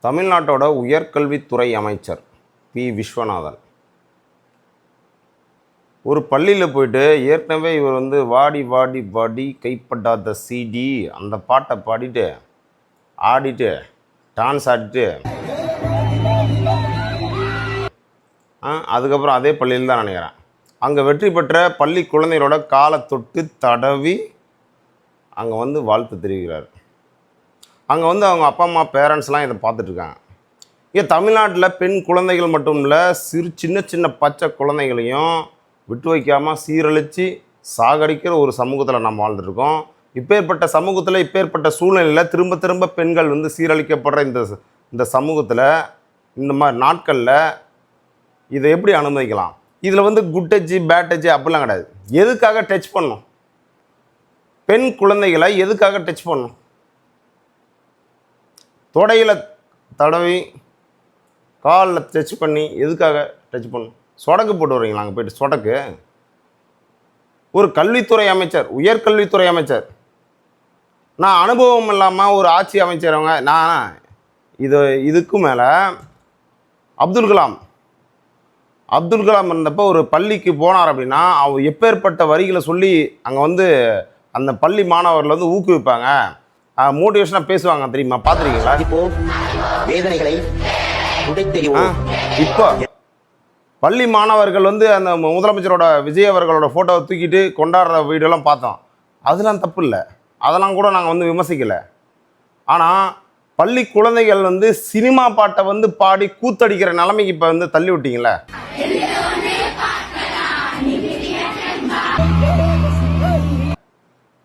தமிழ்நாட்டோட உயர்கல்வித்துறை அமைச்சர் பி விஸ்வநாதன் ஒரு பள்ளியில் போயிட்டு ஏற்கனவே இவர் வாடி வாடி வாடி கைப்படாத சிடி அந்த பாட்டை பாடிட்டு ஆடிட்டு டான்ஸ் ஆடிட்டு அதுக்கப்புறம் அதே பள்ளியில் தான் நினைக்கிறேன் அங்கே வெற்றி பெற்ற பள்ளி குழந்தைகளோட காலை தொட்டு தடவி அங்கே வாழ்த்து தெரிவிக்கிறார். அங்கே அவங்க அப்பா அம்மா பேரண்ட்ஸ்லாம் இதை பார்த்துட்ருக்காங்க. இங்கே தமிழ்நாட்டில் பெண் குழந்தைகள் மட்டும் இல்லை, சின்ன சின்ன பச்சை குழந்தைகளையும் விட்டு வைக்காமல் சீரழித்து சாகடிக்கிற ஒரு சமூகத்தில் நம்ம வாழ்ந்துட்டுருக்கோம். இப்பேற்பட்ட சமூகத்தில் இப்பேற்பட்ட சூழ்நிலையில் திரும்ப திரும்ப பெண்கள் சீரழிக்கப்படுற இந்த சமூகத்தில் இந்த மாதிரி நாட்களில் இதை எப்படி அனுமதிக்கலாம்? இதில் குட் டச்சு பேட் டச்சு அப்படிலாம் கிடையாது. எதுக்காக டச் பண்ணணும்? பெண் குழந்தைகளை எதுக்காக டச் பண்ணணும்? தொடையில் தடவி காலில் டச் பண்ணி எதுக்காக டச் பண்ணணும்? சொடக்கு போட்டு வரீங்களா? அங்கே போய்ட்டு சொடக்கு ஒரு கல்வித்துறை அமைச்சர், உயர்கல்வித்துறை அமைச்சர், நான் அனுபவம் இல்லாமல் ஒரு ஆட்சி அமைச்சரவங்க. நான் இதுக்கு மேலே அப்துல் கலாம் இருந்தப்போ ஒரு பள்ளிக்கு போனார் அப்படின்னா அவர் எப்பேற்பட்ட வரிகளை சொல்லி அங்கே அந்த பள்ளி மாணவர்கள் ஊக்குவிப்பாங்க, மோட்டிவேஷனாக பேசுவாங்க தெரியுமா? பார்த்துருக்கீங்களா? இப்போ பள்ளி மாணவர்கள் அந்த முதலமைச்சரோட விஜய் அவர்களோட ஃபோட்டோவை தூக்கிட்டு கொண்டாடுற வீடியோலாம் பார்த்தோம். அதெல்லாம் தப்பு இல்லை, அதெல்லாம் கூட நாங்கள் விமர்சிக்கலை. ஆனால் பள்ளி குழந்தைகள் சினிமா பாட்டை பாடி கூத்தடிக்கிற நிலைமைக்கு இப்போ தள்ளி விட்டீங்களே.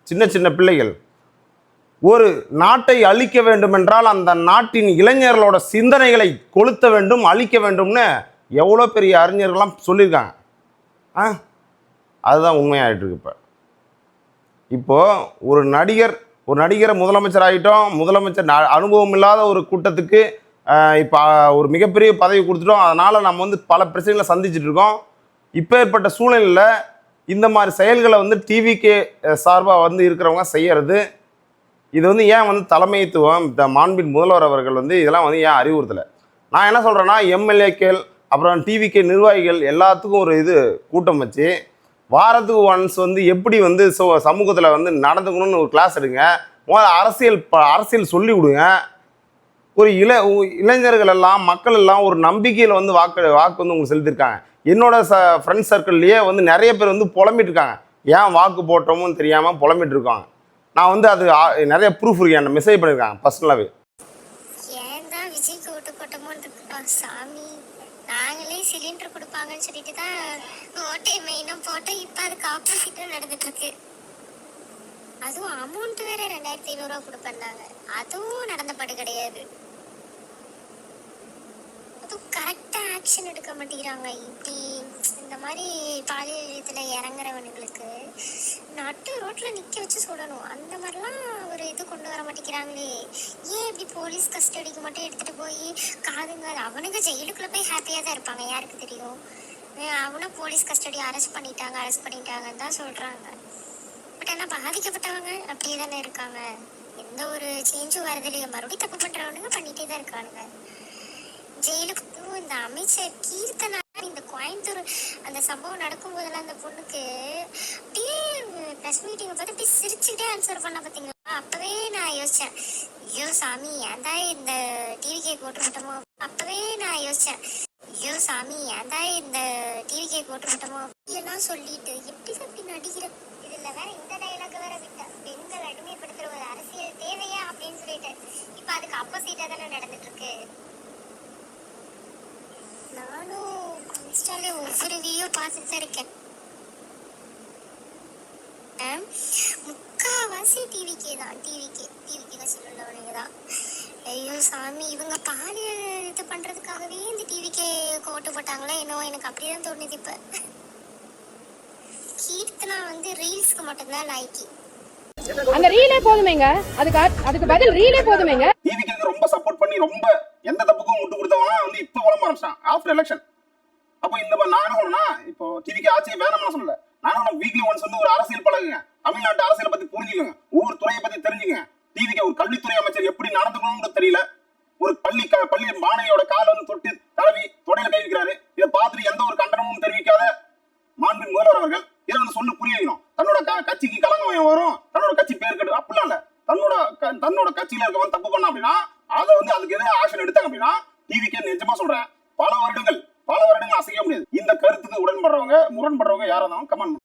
சின்ன சின்ன பிள்ளைகள் ஒரு நாட்டை அழிக்க வேண்டும் என்றால் அந்த நாட்டின் இளைஞர்களோட சிந்தனைகளை கொளுத்த வேண்டும், அழிக்க வேண்டும்னு எவ்வளோ பெரிய அறிஞர்கள்லாம் சொல்லியிருக்காங்க. அதுதான் உண்மையாகிட்டு இருக்கு. இப்போது ஒரு நடிகரை முதலமைச்சர் ஆகிட்டோம். முதலமைச்சர் அனுபவம் இல்லாத ஒரு கூட்டத்துக்கு இப்போ ஒரு மிகப்பெரிய பதவி கொடுத்துட்டோம். அதனால் நம்ம பல பிரச்சனைகளை சந்திச்சுட்டு இருக்கோம். இப்போ ஏற்பட்ட சூழ்நிலையில் இந்த மாதிரி செயல்களை டிவிகே சார்பாக இருக்கிறவங்க செய்கிறது, இது ஏன் தலைமைத்துவம் மாண்பின் முதல்வர் அவர்கள் இதெல்லாம் ஏன் அறிவுறுத்தலை? நான் என்ன சொல்கிறேன்னா, எம்எல்ஏக்கள் அப்புறம் டிவிகே நிர்வாகிகள் எல்லாத்துக்கும் ஒரு கூட்டம் வச்சு வாரத்துக்கு ஒன்ஸ் எப்படி சமூகத்தில் நடந்துக்கணும்னு ஒரு கிளாஸ் எடுங்க. அரசியல் சொல்லி கொடுங்க. ஒரு இளைஞர்கள் எல்லாம் மக்கள் எல்லாம் ஒரு நம்பிக்கையில் வாக்கு உங்களுக்கு செலுத்திருக்காங்க. என்னோட ஃப்ரெண்ட்ஸ் சர்க்கிள்லேயே நிறைய பேர் புலம்பிட்டு இருக்காங்க. ஏன் வாக்கு போட்டோம்னு தெரியாமல் புலம்பிட்டு இருக்காங்க. நான் அது நிறைய ப்ரூஃப் இருக்கு, என்ன மெசேஜ் பண்ணியிருக்காங்க பர்சனலாகவே. ஏன் தான் விஜய்க்கு ஓட்டு போட்டோமோன்னு இருக்கோம் சாமி. நாங்களே சிலிண்டர் கொடுப்பாங்கன்னு சொல்லிட்டு தான் ஓட்டை மெயினாக போட்டோம். இப்போ அதுக்கு ஆப்போசிட்டாக நடந்துட்டு இருக்கு. அதுவும் அமௌண்ட் வேற 2500 கொடுப்பேன்னாங்க. அதுவும் நடந்தபாடு கிடையாது. அதுவும் கரெக்டாக ஆக்ஷன் எடுக்க மாட்டேங்கிறாங்க. இப்படி இந்த மாதிரி பாலியல் இறங்குறவனுங்களுக்கு நட்டு ரோட்டில் நிற்க வச்சு சொல்லணும். அந்த மாதிரிலாம் ஒரு கொண்டு வர மாட்டேங்கிறாங்களே. ஏன் இப்படி போலீஸ் கஸ்டடிக்கு மட்டும் எடுத்துகிட்டு போய் காதுங்க? அவனுங்க ஜெயிலுக்குள்ளே போய் ஹாப்பியாக தான் இருப்பாங்க, யாருக்கு தெரியும்? அவனை போலீஸ் கஸ்டடி அரெஸ்ட் பண்ணிட்டாங்கன்னு தான் சொல்கிறாங்க. பட் ஆனால் பாதிக்கப்பட்டவங்க அப்படியே தானே இருக்காங்க. எந்த ஒரு சேஞ்சும் வரது இல்லையா? மறுபடியும் தப்பு பண்ணுறவனுங்க பண்ணிகிட்டே தான் இருக்கானுங்க. ஜெயிலுக்கு இந்த அமைச்சர் கீர்த்தனா இந்த கோயம்புத்தூர் அந்த சம்பவம் நடக்கும்போதெல்லாம் அந்த பொண்ணுக்கு அப்படியே ப்ரெஸ் மீட்டிங்கை பார்த்து அப்படியே சிரிச்சுக்கிட்டே ஆன்சர் பண்ண பார்த்தீங்களா? அப்பவே நான் யோசிச்சேன், ஐயோ சாமி ஏன்டா இந்த டிவிகே போட்டுவிட்டோமோ. அப்பவே நான் யோசிச்சேன், ஐயோ சாமி ஏன்டா இந்த டிவிகே போட்டுவிட்டோமோ எல்லாம் சொல்லிட்டு எப்படி அப்படி நடிக்கிற. இதுல வேற இந்த டைலாக் வேற விட்டா, பெண்கள் அடிமைப்படுத்துற ஒரு அரசியல் தேவையா அப்படின்னு சொல்லிட்டு இப்ப அதுக்கு ஆப்போசிட்டா தானே நடந்துட்டு இருக்கு. நானும் இன்ஸ்டால ஒவ்வொரு வீடியோ பார்த்துட்டு தான் இருக்கேன். முக்காவாசி டிவிகே வசூல் உள்ளவனுங்க தான். ஐயோ சாமி, இவங்க பாலியல் இது பண்றதுக்காகவே இந்த டிவிகே ஓட்டு போட்டாங்களா என்னவோ, எனக்கு அப்படிதான் தோணுது. இப்ப கீர்த்தனா ரீல்ஸ்க்கு மட்டும்தான் லைக்கி. அந்த ரீலே போதுமேங்க, அதுக்கு பதில் ரீலே போதுமேங்க. டிவிக்கு ரொம்ப சப்போர்ட் பண்ணி ரொம்ப எந்த தப்புக்கும் முட்டு கொடுத்தவன் இப்ப உடம்பு ஆரம்பிச்சான் ஆஃப்டர் எலெக்ஷன். அப்போ இந்த நான் என்ன சொல்லணும்னா, இப்போ டிவிக்கு ஆட்சியை வேணாம்னு சொல்லல, நான் வீக்லி ஒன்ஸ் ஒரு அரசியல் பழகுங்க, தமிழ்நாட்டு அரசியலை பத்தி புரிஞ்சுக்கோங்க, ஒவ்வொரு துறையை பத்தி தெரிஞ்சுங்க. டிவிக்கு ஒரு கல்வித்துறை அமைச்சர் எப்படி நடந்துக்கணும்னு தெரியல, ஒரு பள்ளி மாணவியோட கால வந்து தொட்டு தடவி தொடையில கை வைக்கிறாரு. இதை பார்த்துட்டு எந்த ஒரு கண்டனமும் தெரிவிக்காத மாண்பின் முதல்வர் அவர்கள் இதை வந்து சொல்லு புரிய வைக்கணும். தன்னோட கட்சிக்கு கலங்கம் வரும், தன்னோட கட்சி பேர் கட்டு அப்படிலாம் இல்ல. தன்னோட கட்சியில இருக்கவன் தப்பு பண்ணா அப்படின்னா அதை வந்து அதுக்கு எதிராக ஆக்ஷன் எடுத்தாங்க அப்படின்னா டிவிக்கே நிஜமா சொல்றேன் பல வருடங்கள் அசைக்க முடியாது. இந்த கருத்துக்கு முரண்படுறவங்க யாரா இருந்தாலும் கமெண்ட்